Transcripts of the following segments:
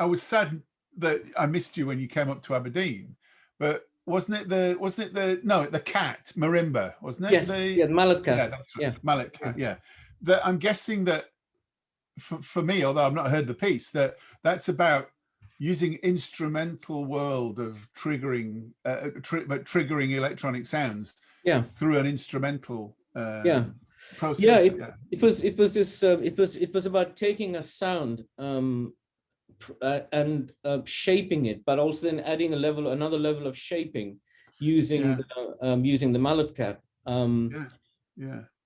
I was sad that I missed you when you came up to Aberdeen, but wasn't it the cat marimba, wasn't it? Yes, yeah, the mallet cat. Yeah, that's right. Yeah, Mallet cat. Yeah, that I'm guessing that for me, although I've not heard the piece, that's about using instrumental world of triggering triggering electronic sounds through an instrumental process. It was about taking a sound and shaping it, but also then adding another level of shaping using the mallet cat. And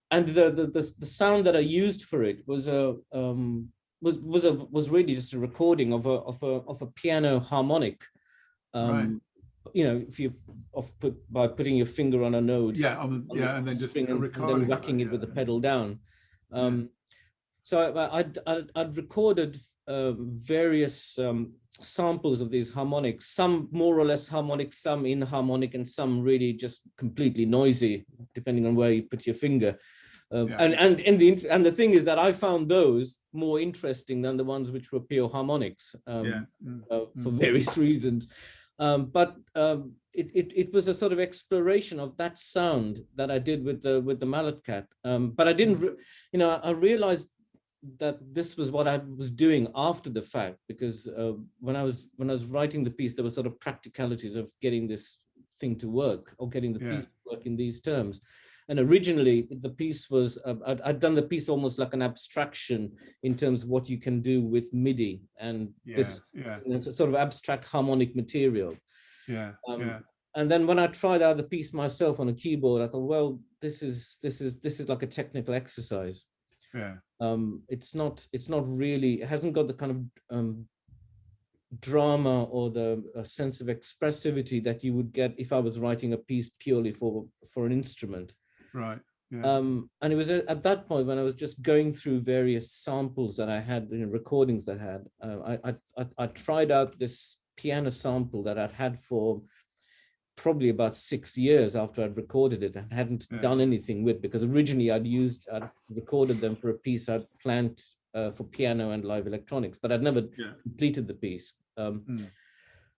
the sound that I used for it was really just a recording of a piano harmonic. You know, if you by putting your finger on a node, and then just recording, and then whacking it with the pedal down. So I'd recorded various samples of these harmonics, some more or less harmonic, some inharmonic, and some really just completely noisy, depending on where you put your finger. And the thing is that I found those more interesting than the ones which were pure harmonics for various reasons. But it was a sort of exploration of that sound that I did with the mallet cat. But I didn't, I realized that this was what I was doing after the fact, because when I was writing the piece, there were sort of practicalities of getting this thing to work, or getting the piece to work in these terms. And originally the piece was, I'd done the piece almost like an abstraction in terms of what you can do with MIDI and this sort of abstract harmonic material. And then when I tried out the piece myself on a keyboard, I thought, well, this is like a technical exercise. It's not really, it hasn't got the kind of drama or the sense of expressivity that you would get if I was writing a piece purely for an instrument. And it was at that point when I was just going through various samples that I had, recordings that I had. I tried out this piano sample that I'd had for probably about 6 years after I'd recorded it and hadn't done anything with, because originally I'd recorded them for a piece I'd planned for piano and live electronics, but I'd never completed the piece.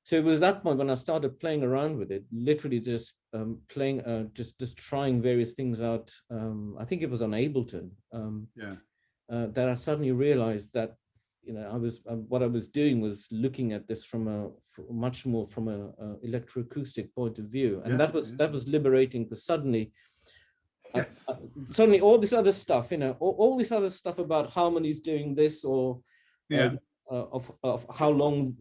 So it was that point when I started playing around with it, literally just playing, just trying various things out. I think it was on Ableton, that I suddenly realized that, what I was doing was looking at this much more from a electroacoustic point of view, and that was liberating, because suddenly all this other stuff, all this other stuff about harmonies doing this, or of how long,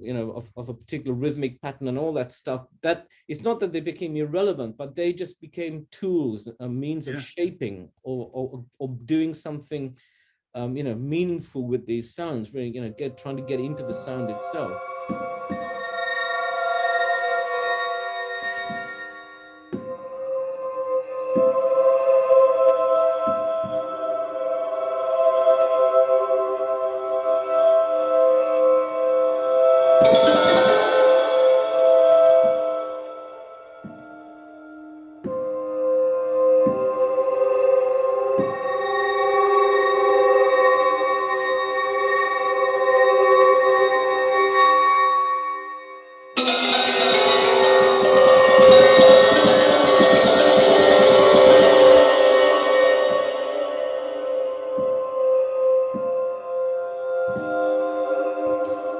of a particular rhythmic pattern and all that stuff, that it's not that they became irrelevant, but they just became tools, a means of shaping or doing something meaningful with these sounds, really, trying to get into the sound itself.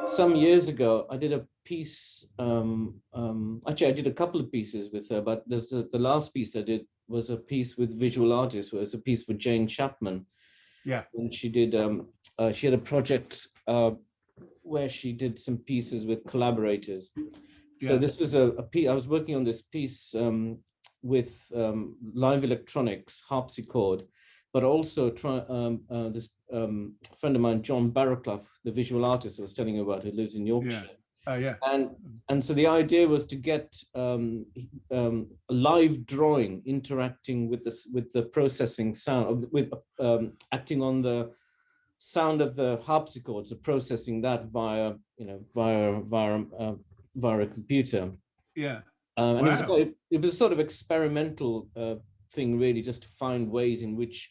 Some years ago, I did a piece. Actually, I did a couple of pieces with her, but the last piece I did was a piece with visual artists. It was a piece for Jane Chapman. And she did. She had a project where she did some pieces with collaborators. So this was a piece. I was working on this piece with live electronics, harpsichord, but also this friend of mine, John Barraclough, the visual artist I was telling you about, who lives in Yorkshire. And so the idea was to get a live drawing interacting with the processing sound, with acting on the sound of the harpsichords, so processing that via a computer. And it was a sort of experimental thing, really, just to find ways in which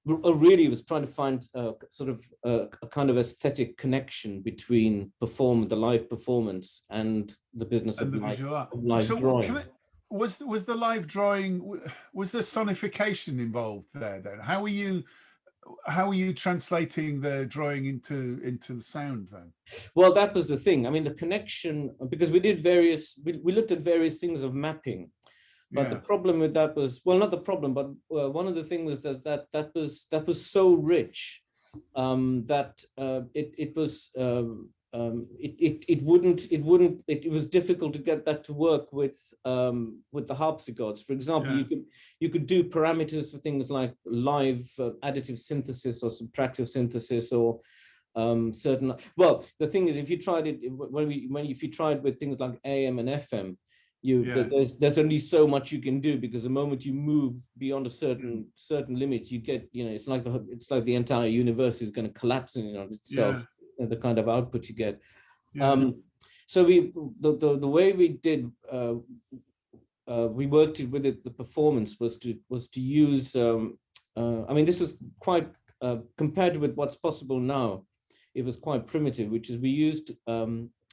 really was trying to find sort of a kind of aesthetic connection between the live performance and the business And of the visual art. live So drawing. was the live drawing, was there sonification involved there then? How were you translating the drawing into the sound then? Well, that was the thing. I mean, the connection, because we looked at various things of mapping. But the problem with that was, well, not the problem, but one of the things was that was so rich that it was difficult to get that to work with the harpsichords. For example, you could do parameters for things like live additive synthesis or subtractive synthesis or certain. Well, the thing is, if you tried it if you tried with things like AM and FM, there's only so much you can do, because the moment you move beyond a certain limits, you get, it's like the entire universe is going to collapse in on itself. The kind of output you get. So the way we did we worked with it, the performance was to use I mean, this is quite compared with what's possible now, it was quite primitive, which is we used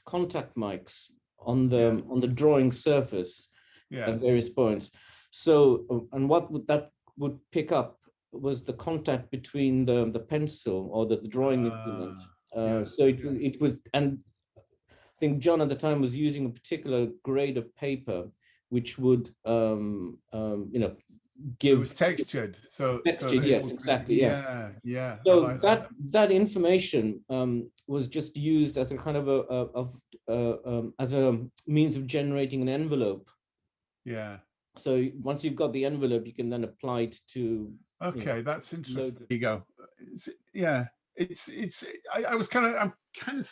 contact mics on the drawing surface at various points. So, and what that would pick up was the contact between the pencil or the drawing implement. So it would, and I think John at the time was using a particular grade of paper, which would, give. It was textured. So yes, exactly. Yeah. So like that information was just used as a kind of as a means of generating an envelope. Yeah. So once you've got the envelope, you can then apply it to. Okay, that's interesting. There you go. I'm kind of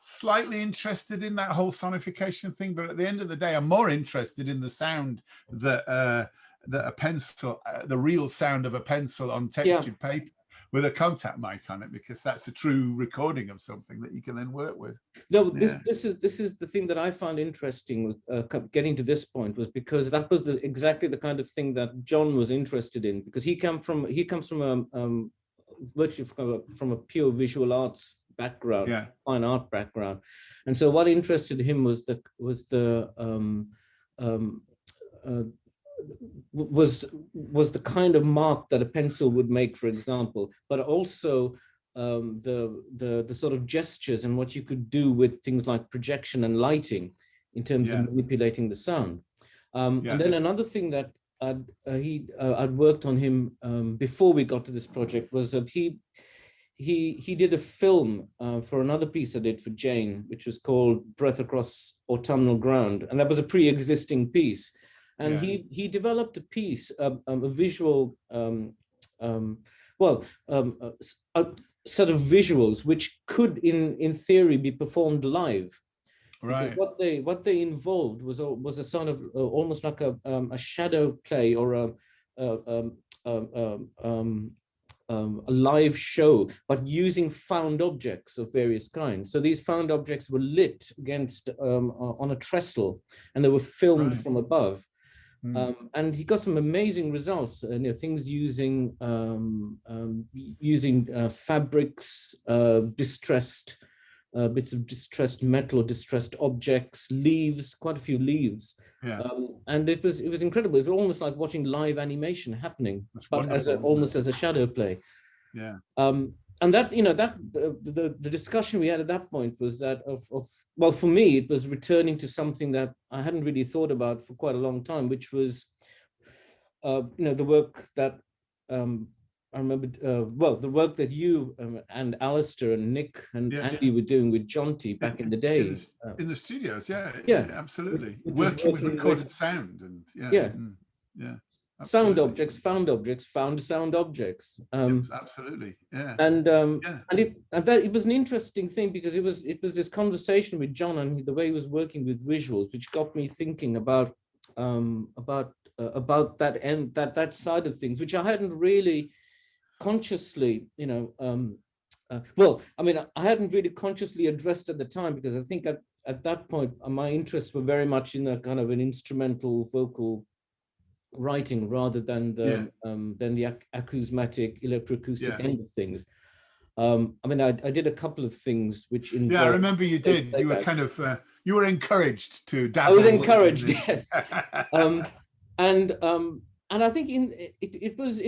slightly interested in that whole sonification thing, but at the end of the day, I'm more interested in the sound that a pencil, the real sound of a pencil on textured paper with a contact mic on it, because that's a true recording of something that you can then work with. No, this is the thing that I found interesting with getting to this point, was because that was exactly the kind of thing that John was interested in, because he comes from virtually from a pure visual arts background, fine art background, and so what interested him was the kind of mark that a pencil would make, for example, but also the sort of gestures and what you could do with things like projection and lighting in terms of manipulating the sound. And then another thing that I'd worked on him before we got to this project was he did a film for another piece I did for Jane, which was called Breath Across Autumnal Ground, and that was a pre-existing piece. And he developed a piece, a visual, a set of visuals which could, in theory, be performed live. Right. Because what they involved was a sort of almost like a shadow play or a live show, but using found objects of various kinds. So these found objects were lit against on a trestle, and they were filmed from above. And he got some amazing results, things using fabrics, distressed bits of distressed metal or distressed objects, leaves, quite a few leaves. And it was incredible. It was almost like watching live animation happening, but almost as a shadow play. And that, the discussion we had at that point was that well, for me, it was returning to something that I hadn't really thought about for quite a long time, which was, the work that I remember, the work that you and Alistair and Nick and Andy were doing with Jonty back in the day. In the studios, absolutely. Working with recorded sound and sound objects, found objects, found sound objects. Absolutely, And it was an interesting thing, because it was this conversation with John and the way he was working with visuals, which got me thinking about that side of things, which I hadn't really consciously, well, I mean, I hadn't really consciously addressed at the time, because I think at that point my interests were very much in a kind of an instrumental vocal writing rather than the acousmatic, electroacoustic end of things. I mean, I did a couple of things which involved. Yeah, I remember you did. You were kind of you were encouraged to dabble. I was encouraged, yes. And I think it was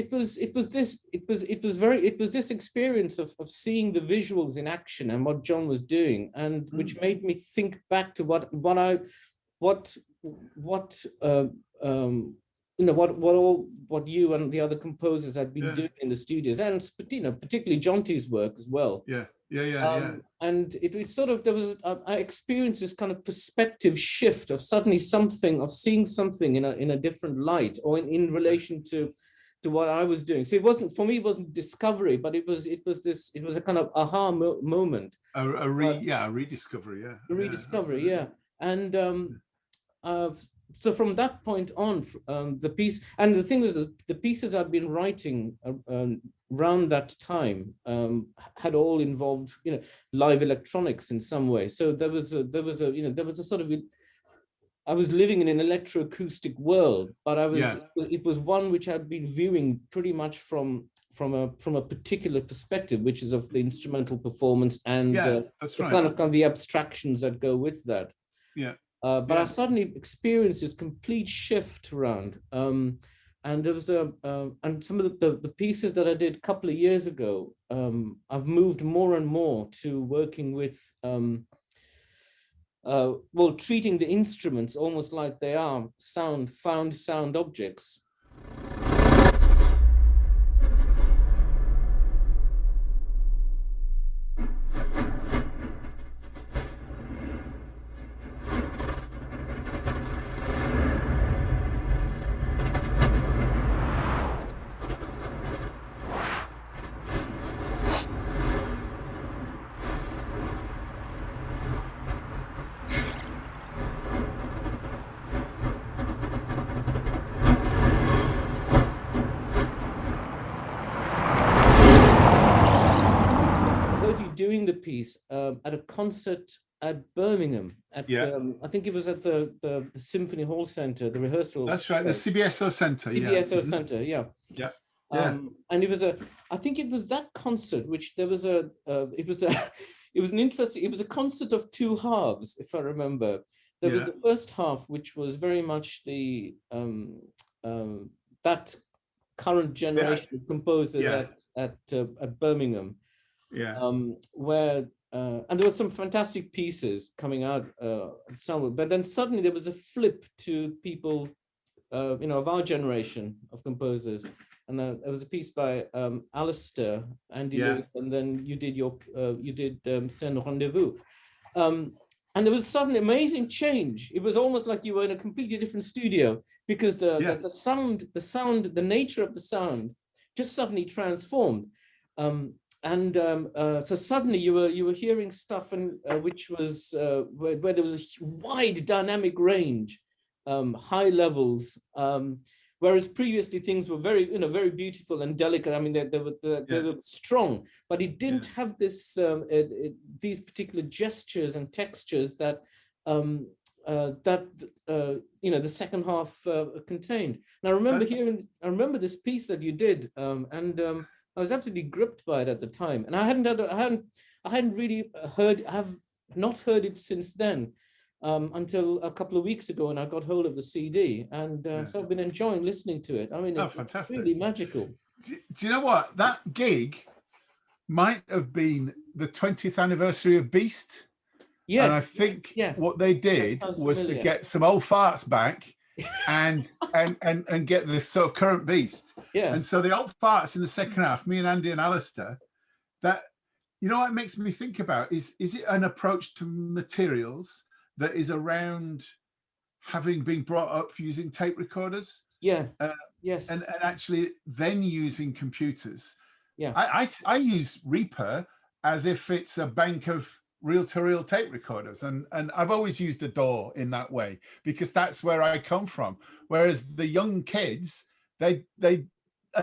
this experience of seeing the visuals in action and what John was doing, and which made me think back to what you and the other composers had been doing in the studios, and particularly Jonty's work as well. And it sort of, I experienced this kind of perspective shift of suddenly seeing something in a different light, or in relation to what I was doing. So it wasn't discovery, but it was a kind of aha moment. A rediscovery, yeah. And so from that point on, the piece, and the thing was, the pieces I've been writing around that time had all involved, live electronics in some way. So there was a sort of, I was living in an electroacoustic world, but it was one which I'd been viewing pretty much from a particular perspective, which is of the instrumental performance and kind of the abstractions that go with that. But I suddenly experienced this complete shift around, and there was and some of the pieces that I did a couple of years ago, I've moved more and more to working with, treating the instruments almost like they are found sound objects. Doing the piece at a concert at Birmingham, I think it was at the Symphony Hall Centre, the rehearsal. That's right, the CBSO Centre. CBSO Centre, and it was I think it was that concert which there was it was a concert of two halves, if I remember. There was the first half, which was very much the that current generation of composers at Birmingham. Where and there were some fantastic pieces coming out somewhere, but then suddenly there was a flip to people of our generation of composers, and there was a piece by Alistair, Andy Lewis, and then you did C'est un rendezvous, and there was suddenly amazing change. It was almost like you were in a completely different studio, because the sound, the nature of the sound just suddenly transformed. So suddenly you were hearing stuff, and which was where there was a wide dynamic range, high levels, whereas previously things were very very beautiful and delicate. I mean, they were strong, but it didn't have this these particular gestures and textures that the second half contained. And I remember this piece that you did, and I was absolutely gripped by it at the time, and I hadn't really have not heard it since then, until a couple of weeks ago, when I got hold of the CD, and so I've been enjoying listening to it. I mean, it's really magical. Do you know what? That gig might have been the 20th anniversary of Beast. Yes. And I think what they did was to get some old farts back and get this sort of current Beast. And so the old farts in the second half, me and Andy and Alistair, that, what it makes me think about is it an approach to materials that is around having been brought up using tape recorders? Yes. And actually then using computers. I use Reaper as if it's a bank of reel-to-reel tape recorders, and I've always used a DAW in that way, because that's where I come from. Whereas the young kids, they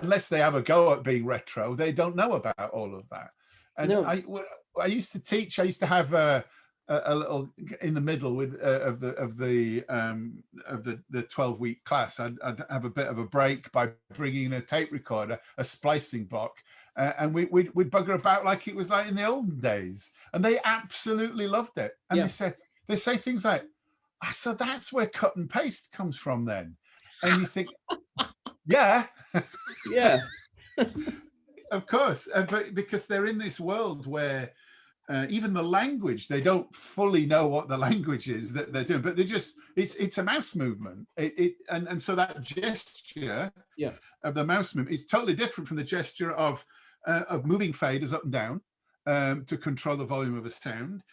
unless they have a go at being retro, they don't know about all of that. And I used to teach. I used to have a little in the middle with of the 12-week class. I'd have a bit of a break by bringing in a tape recorder, a splicing block, and we'd bugger about like it was like in the olden days. And they absolutely loved it. And they say things like, so that's where cut and paste comes from then. And you think, yeah, yeah, of course, but because they're in this world where even the language, they don't fully know what the language is that they're doing, but they just, it's a mouse movement. And so that gesture of the mouse movement is totally different from the gesture of moving faders up and down to control the volume of a sound,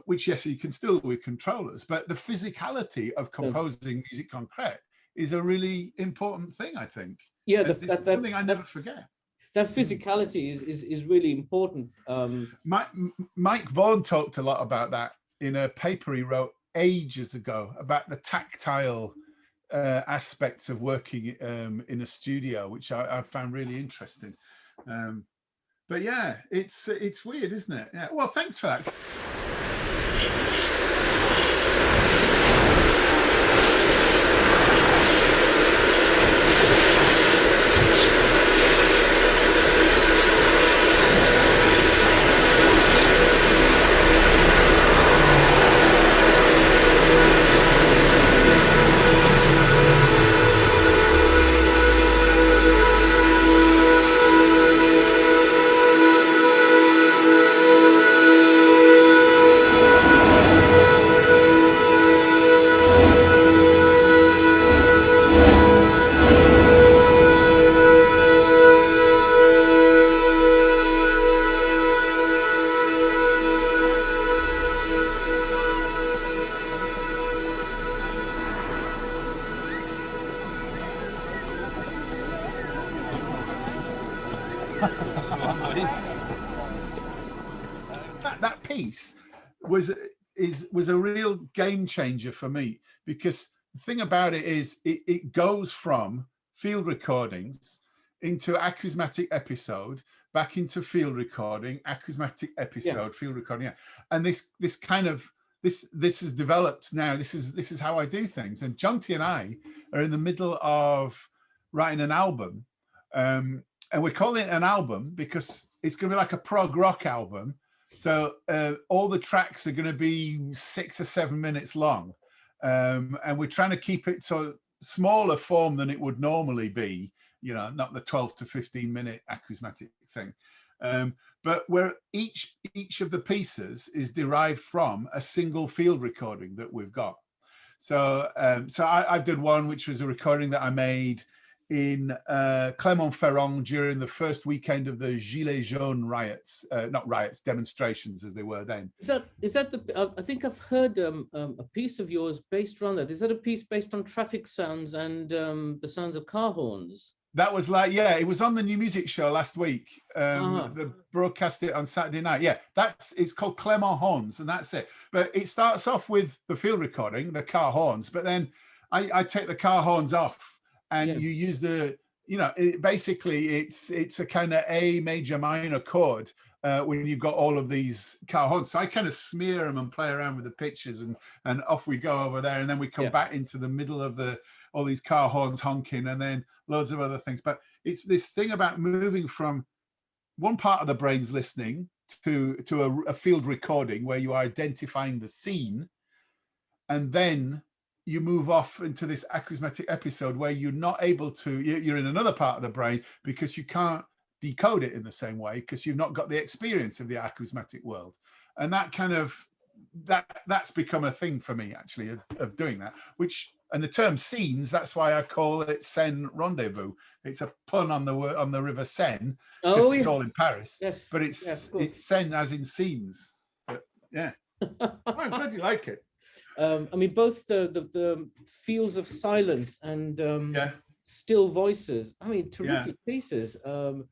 which, yes, you can still do with controllers, but the physicality of composing musique concrète is a really important thing, I think. Yeah, that's something I never forget. That physicality is really important. Mike Vaughan talked a lot about that in a paper he wrote ages ago about the tactile aspects of working in a studio, which I found really interesting. But yeah, it's weird, isn't it? Yeah. Well, thanks for that. That piece was a real game changer for me, because the thing about it is it goes from field recordings into acousmatic episode, back into field recording, acousmatic episode, field recording, and this has developed now. This is how I do things. And Jonty and I are in the middle of writing an album, and we're calling it an album because it's going to be like a prog rock album. So all the tracks are going to be 6 or 7 minutes long, and we're trying to keep it so smaller form than it would normally be. You know, not the 12 to 15 minute acousmatic thing, but where each of the pieces is derived from a single field recording that we've got. So I did one which was a recording that I made in Clermont-Ferrand during the first weekend of the Gilets jaunes riots, not riots, demonstrations as they were then. Is that the? I think I've heard a piece of yours based around that. Is that a piece based on traffic sounds and the sounds of car horns? That was like, yeah, it was on the New Music Show last week. They broadcast it on Saturday night. Yeah, it's called Clermont Horns, and that's it. But it starts off with the field recording, the car horns, but then I take the car horns off, and you use the, basically it's a kind of A major minor chord when you've got all of these car horns. So I kind of smear them and play around with the pitches, and off we go over there, and then we come back into the middle of all these car horns honking, and then loads of other things. But it's this thing about moving from one part of the brain's listening to a field recording where you are identifying the scene, and then you move off into this acousmatic episode where you're not able to, you're in another part of the brain because you can't decode it in the same way because you've not got the experience of the acousmatic world. And that kind of, that's become a thing for me, actually, of doing that, and the term scenes, that's why I call it Seine Rendezvous. It's a pun on the river Seine, because it's all in Paris, but it's Seine as in scenes. But yeah, I'm glad you like it. I mean, both the fields of silence and still voices. I mean, terrific pieces. That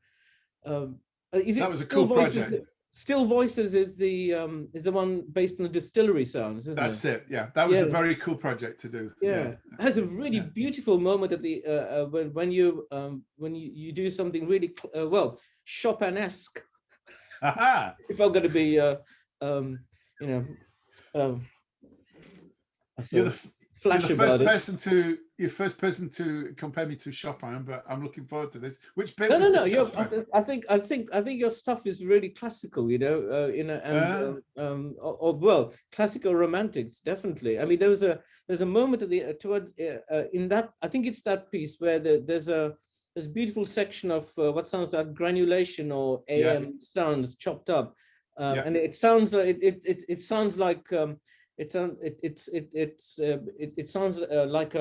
was a cool project. Still Voices is the one based on the Stollery sounds, isn't it? That's it. Yeah, that was a very cool project to do. Yeah, it has a really beautiful moment at the when you do something really Chopin-esque. If I'm going to be I You're sort the of you're the flash first about it. person to compare me to Chopin, but I'm looking forward to this. Which bit No, was no, the no. Chopin? I think your stuff is really classical, you know, Uh, or well, classical romantics, definitely. I mean, there's a moment at the towards in that, I think it's that piece where there's a beautiful section of what sounds like granulation or yeah, AM sounds chopped up, yeah. and it sounds like it sounds like it sounds like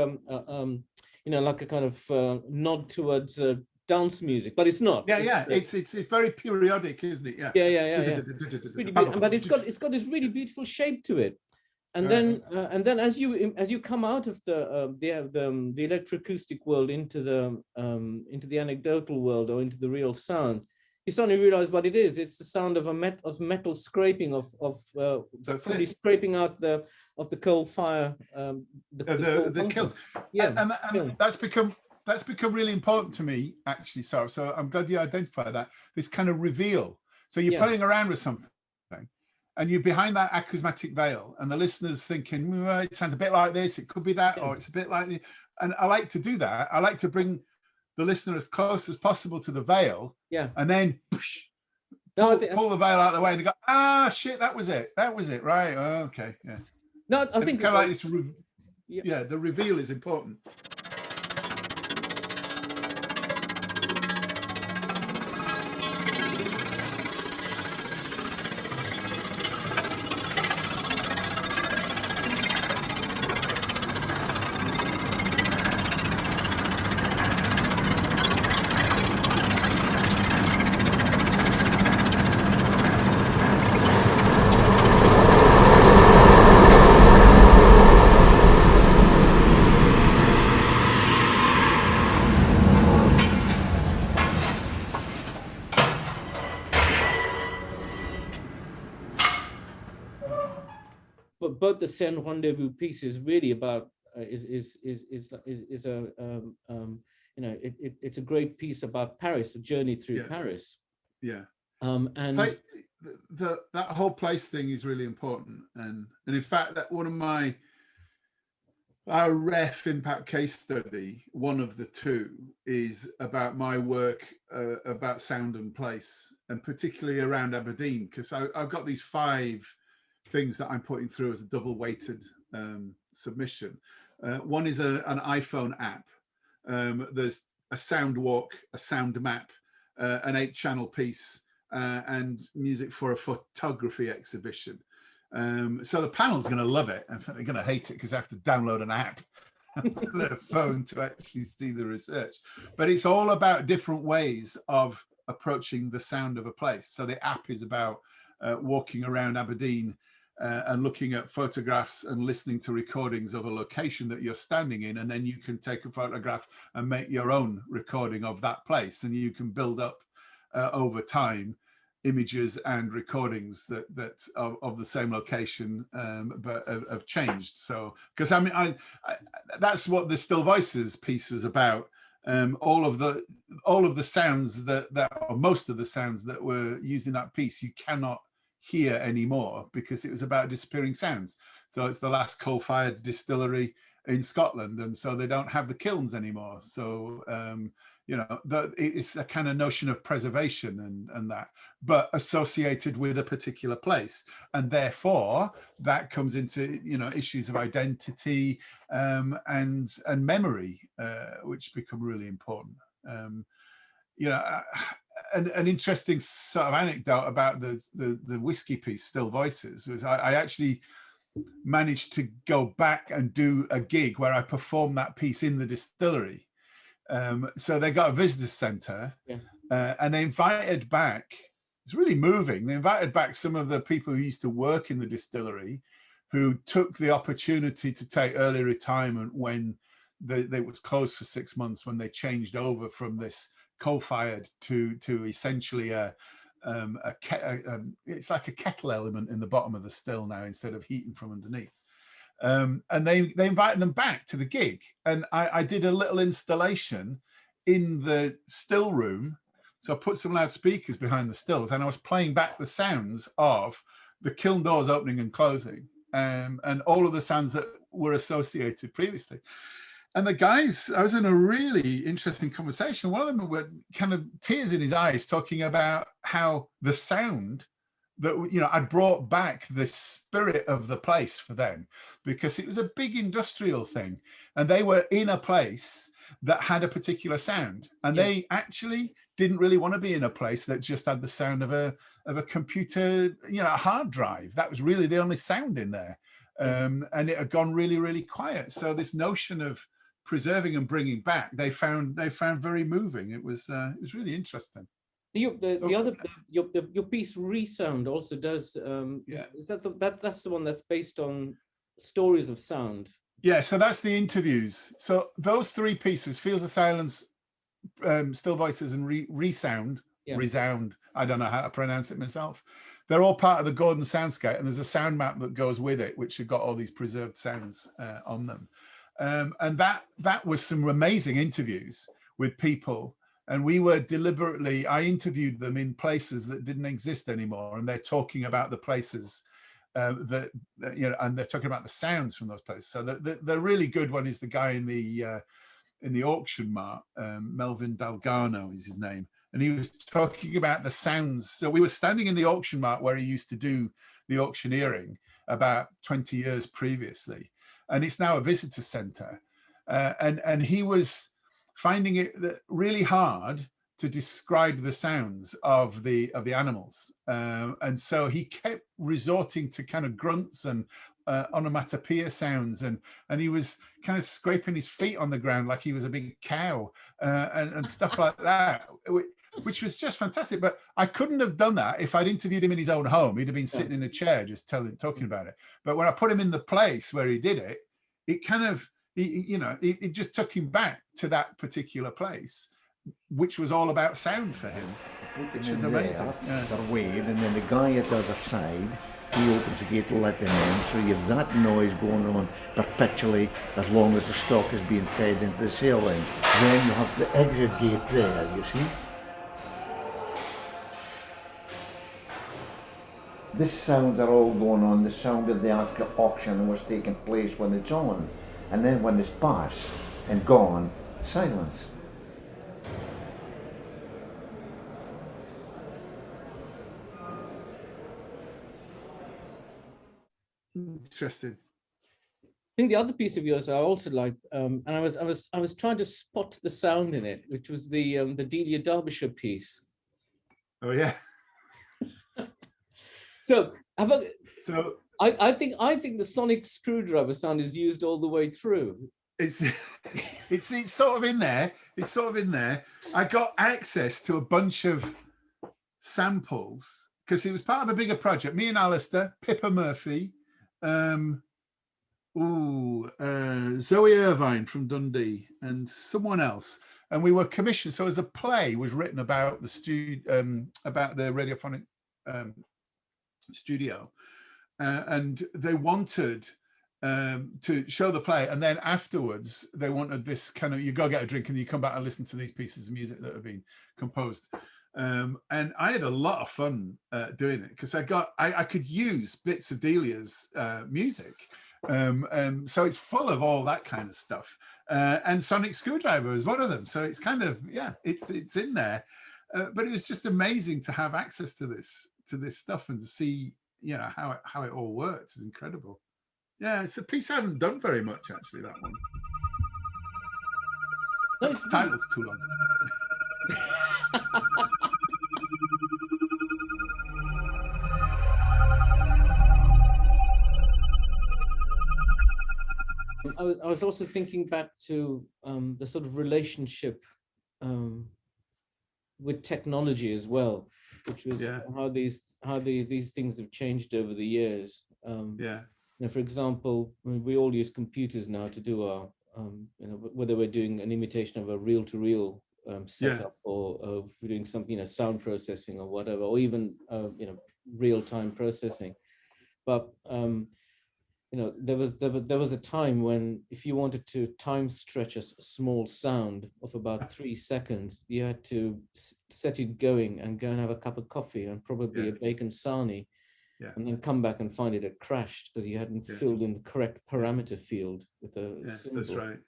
you know, like a kind of nod towards dance music, but it's not. Yeah, yeah, it's very periodic, isn't it? Yeah. Yeah. It's really beautiful, but it's got this really beautiful shape to it. And then as you come out of the electroacoustic world into the anecdotal world or into the real sound, you suddenly realize what it is. It's the sound of metal scraping of That's probably it. scraping out the coal fire, the coal The bunker. kills, Yeah, and that's become really important to me, actually. So I'm glad you identified that, this kind of reveal. So you're yeah, playing around with something, and you're behind that acousmatic veil, and the listener's thinking, well, it sounds a bit like this, it could be that, yeah, or it's a bit like this. And I like to do that. I like to bring the listener as close as possible to the veil, yeah. and then No, I pull the veil out of the way, and they go, ah, shit, that was it, right? Oh, okay, yeah. no, I And it's think kind of like this. yeah. Yeah, the reveal is important. But both the Seine Rendezvous piece is really about is a you know, it's a great piece about Paris, a journey through Yeah, Paris. yeah. And That whole place thing is really important, and in fact, that one of our ref impact case study, one of the two, is about my work about sound and place, and particularly around Aberdeen, because I've got these 5 things that I'm putting through as a double weighted submission. One is an iPhone app. There's a sound walk, a sound map, an 8-channel piece, and music for a photography exhibition. So the panel's going to love it, and they're going to hate it because I have to download an app to their phone to actually see the research. But it's all about different ways of approaching the sound of a place. So the app is about walking around Aberdeen and looking at photographs and listening to recordings of a location that you're standing in, and then you can take a photograph and make your own recording of that place, and you can build up over time images and recordings that of the same location, but have changed. So because I mean that's what the Still Voices piece was about. All of the sounds that or most of the sounds that were used in that piece you cannot hear anymore because it was about disappearing sounds. So it's the last coal-fired distillery in Scotland, and so they don't have the kilns anymore. So you know, it's a kind of notion of preservation and that, but associated with a particular place, and therefore that comes into, you know, issues of identity and memory, which become really important. You know, an interesting sort of anecdote about the whiskey piece, Still Voices, was I actually managed to go back and do a gig where I performed that piece in the distillery. So they got a visitor centre, yeah. And they invited back, it's really moving, they invited back some of the people who used to work in the distillery, who took the opportunity to take early retirement when they was closed for 6 months, when they changed over from this coal-fired to essentially it's like a kettle element in the bottom of the still now instead of heating from underneath. And they invited them back to the gig, and I did a little installation in the still room. So I put some loudspeakers behind the stills, and I was playing back the sounds of the kiln doors opening and closing, and all of the sounds that were associated previously. And the guys, I was in a really interesting conversation. One of them were kind of tears in his eyes, talking about how the sound that, you know, I'd brought back the spirit of the place for them, because it was a big industrial thing, and they were in a place that had a particular sound, and they actually didn't really want to be in a place that just had the sound of a computer, you know, a hard drive. That was really the only sound in there. And it had gone really, really quiet. So this notion of preserving and bringing back, they found very moving. It was really interesting. Your piece Resound also does. Is that's the one that's based on stories of sound? Yeah, so that's the interviews. So those three pieces, Fields of Silence, Still Voices, and Resound, Resound, I don't know how to pronounce it myself. They're all part of the Gordon Soundscape, and there's a sound map that goes with it, which have got all these preserved sounds on them. And that was some amazing interviews with people. And we were deliberately, I interviewed them in places that didn't exist anymore, and they're talking about the places that, you know, and they're talking about the sounds from those places. So the really good one is the guy in the auction mart, Melvin Dalgano is his name, and he was talking about the sounds. So we were standing in the auction mart where he used to do the auctioneering about 20 years previously, and it's now a visitor center, and he was finding it really hard to describe the sounds of the animals, and so he kept resorting to kind of grunts and onomatopoeia sounds, and he was kind of scraping his feet on the ground like he was a big cow, and stuff like that, which was just fantastic. But I couldn't have done that if I'd interviewed him in his own home. He'd have been sitting in a chair just talking about it. But when I put him in the place where he did it, it kind of, you know, it just took him back to that particular place, which was all about sound for him, which is amazing. They're waved, and then the guy at the other side, he opens the gate to let them in, so you have that noise going on perpetually as long as the stock is being fed into the ceiling. Then you have the exit gate there, you see. These sounds are all going on, the sound of the auction was taking place when it's on, and then when it's past and gone, silence. Interesting. I think the other piece of yours I also liked, and I was trying to spot the sound in it, which was the Delia Derbyshire piece. Oh yeah. So I think the sonic screwdriver sound is used all the way through. It's sort of in there. It's sort of in there. I got access to a bunch of samples because it was part of a bigger project. Me and Alistair, Pippa Murphy, Zoe Irvine from Dundee, and someone else. And we were commissioned. So as a play was written about about the radiophonic studio, and they wanted to show the play, and then afterwards they wanted this kind of, you go get a drink and you come back and listen to these pieces of music that have been composed. And I had a lot of fun doing it because I could use bits of Delia's music, so it's full of all that kind of stuff, and Sonic Screwdriver is one of them. So it's kind of, yeah, it's in there, but it was just amazing to have access to this stuff and to see, you know, how it all works. Is incredible. Yeah, it's a piece I haven't done very much actually. That one. The title's too long. I was also thinking back to the sort of relationship with technology as well, which was how these things have changed over the years. You know, for example, I mean, we all use computers now to do our, you know, whether we're doing an imitation of a reel-to-reel setup, or we're doing some, you know, sound processing or whatever, or even you know, real-time processing. But you know, there was a time when if you wanted to time stretch a small sound of about 3 seconds, you had to set it going and go and have a cup of coffee and probably a bacon sarnie. and then come back and find it had crashed because you hadn't filled in the correct parameter field with a symbol. That's right.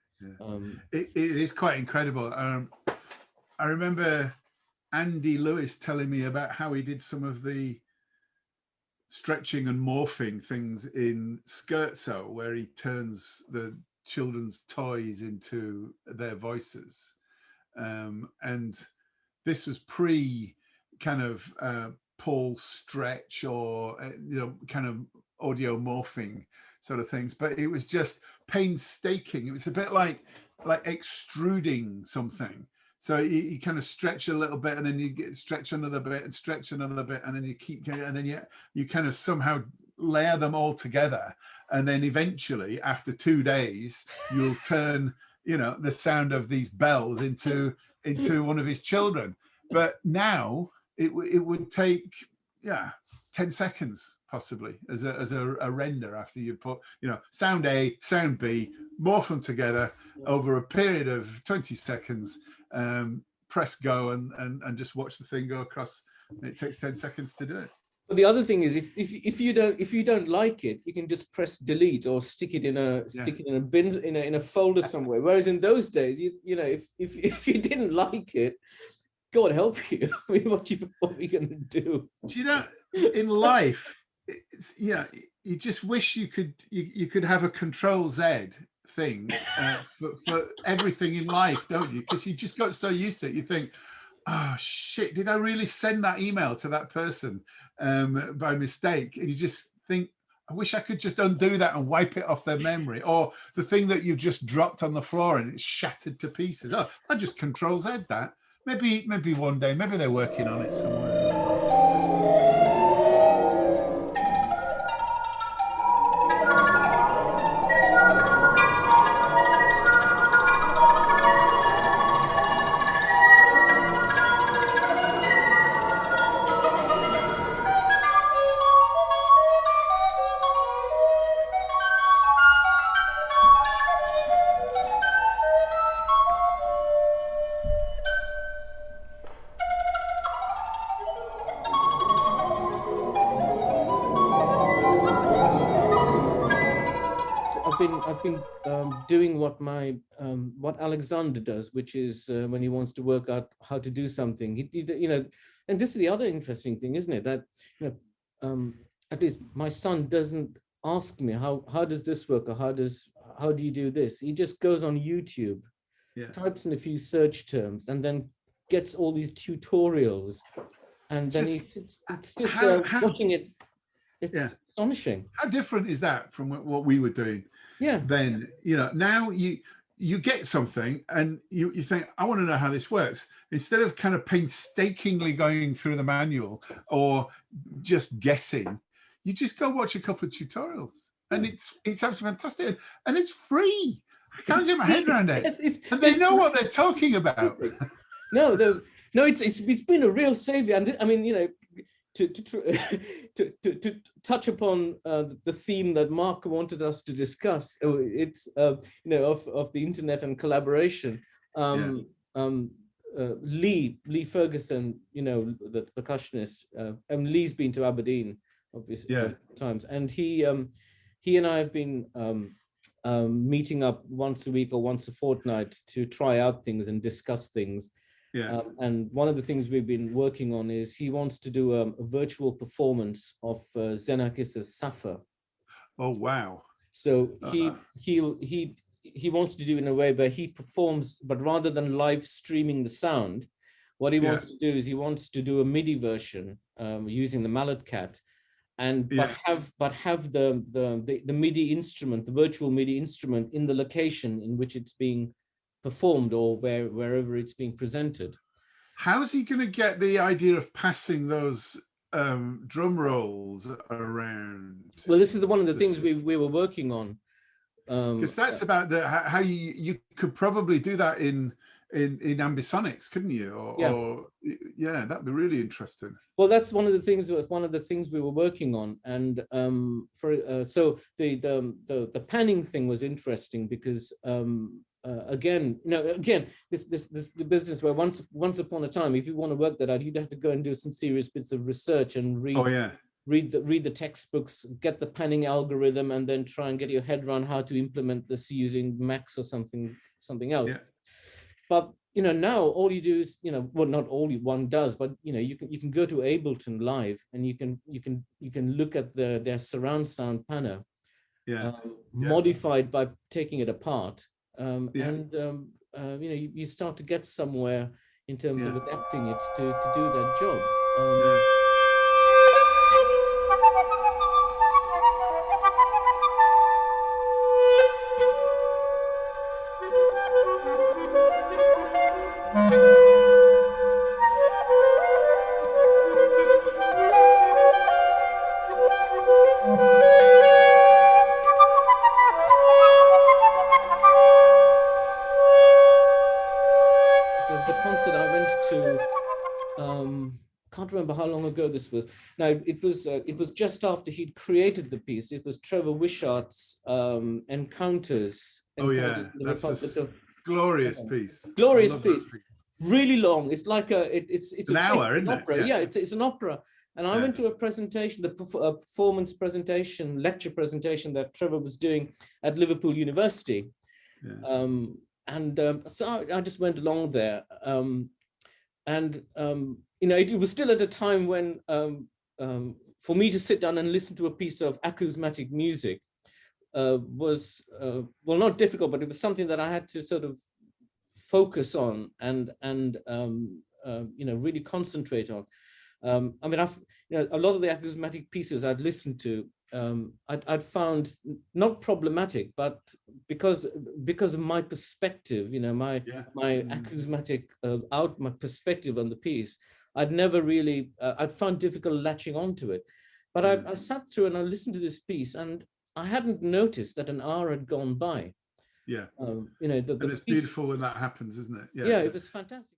It is quite incredible. I remember Andy Lewis telling me about how he did some of the stretching and morphing things in Scherzo, where he turns the children's toys into their voices. And this was pre kind of Paul stretch or, kind of audio morphing sort of things, but it was just painstaking. It was a bit like extruding something. So you kind of stretch a little bit, and then you stretch another bit, and stretch another bit, and then you keep going, and then you kind of somehow layer them all together, and then eventually, after 2 days, you'll turn, the sound of these bells into one of his children. But now it would take 10 seconds possibly as a render after you put sound A, sound B, morph them together over a period of 20 seconds. Press go and just watch the thing go across. It takes 10 seconds to do it. But the other thing is, if you don't like it, you can just press delete or stick it in a bin in a folder somewhere. Whereas in those days, if you didn't like it, God help you. I mean, what are we going to do? In life, you just wish you could have a Control Z thing for everything in life, don't you? Because you just got so used to it. You think, oh shit, did I really send that email to that person by mistake? And you just think, I wish I could just undo that and wipe it off their memory. Or the thing that you've just dropped on the floor and it's shattered to pieces. Oh, I just Control Z that. Maybe one day, maybe they're working on it somewhere. I've been doing what Alexander does, which is when he wants to work out how to do something. And this is the other interesting thing, isn't it? That at least my son doesn't ask me how does this work or how do you do this. He just goes on YouTube, types in a few search terms, and then gets all these tutorials, and then it's just watching it. It's astonishing. How different is that from what we were doing? Then now you get something and you think, I want to know how this works. Instead of kind of painstakingly going through the manual or just guessing, you just go watch a couple of tutorials, and it's absolutely fantastic, and it's free. I can't get my head around it. And they know what they're talking about. No, it's been a real savior. And I mean, to touch upon the theme that Mark wanted us to discuss, it's of the internet and collaboration. Lee Ferguson, the percussionist, and Lee's been to Aberdeen obviously times, and he and I have been meeting up once a week or once a fortnight to try out things and discuss things. And one of the things we've been working on is he wants to do a virtual performance of Xenakis's Sappho. Oh wow! So he wants to do it in a way where he performs, but rather than live streaming the sound, what he wants to do is he wants to do a MIDI version using the Mallet Cat, but have the MIDI instrument, the virtual MIDI instrument, in the location in which it's being performed or wherever it's being presented. How's he going to get the idea of passing those drum rolls around? Well, this is one of the things we were working on. Because that's about how you could probably do that in ambisonics, couldn't you? Or that'd be really interesting. Well, that's one of the things we were working on, and so the panning thing was interesting because this the business where once upon a time, if you want to work that out, you'd have to go and do some serious bits of research and read read the textbooks, get the panning algorithm, and then try and get your head around how to implement this using Max or something else. Yeah. But now all you do is, well, not all one does, but you can go to Ableton Live, and you can look at their surround sound panel, modified by taking it apart, and you start to get somewhere in terms of adapting it to do that job. The concert I went to, can't remember how long ago this was. Now it was just after he'd created the piece. It was Trevor Wishart's Encounters. Oh yeah, that's a glorious piece. Glorious piece. Really long. It's like it's an hour, isn't it? Opera. Yeah, it's an opera. And I went to a presentation, the performance presentation, lecture presentation that Trevor was doing at Liverpool University. Yeah. So I just went along there, it was still at a time when for me to sit down and listen to a piece of acousmatic music was well, not difficult, but it was something that I had to sort of focus on and really concentrate on. I mean, a lot of the acousmatic pieces I'd listened to, I'd found not problematic, but because of my perspective, my acousmatic my perspective on the piece, I'd never really I'd found difficult latching onto it. But I sat through and I listened to this piece, and I hadn't noticed that an hour had gone by. Yeah. And it's beautiful when that happens, isn't it? Yeah, it was fantastic.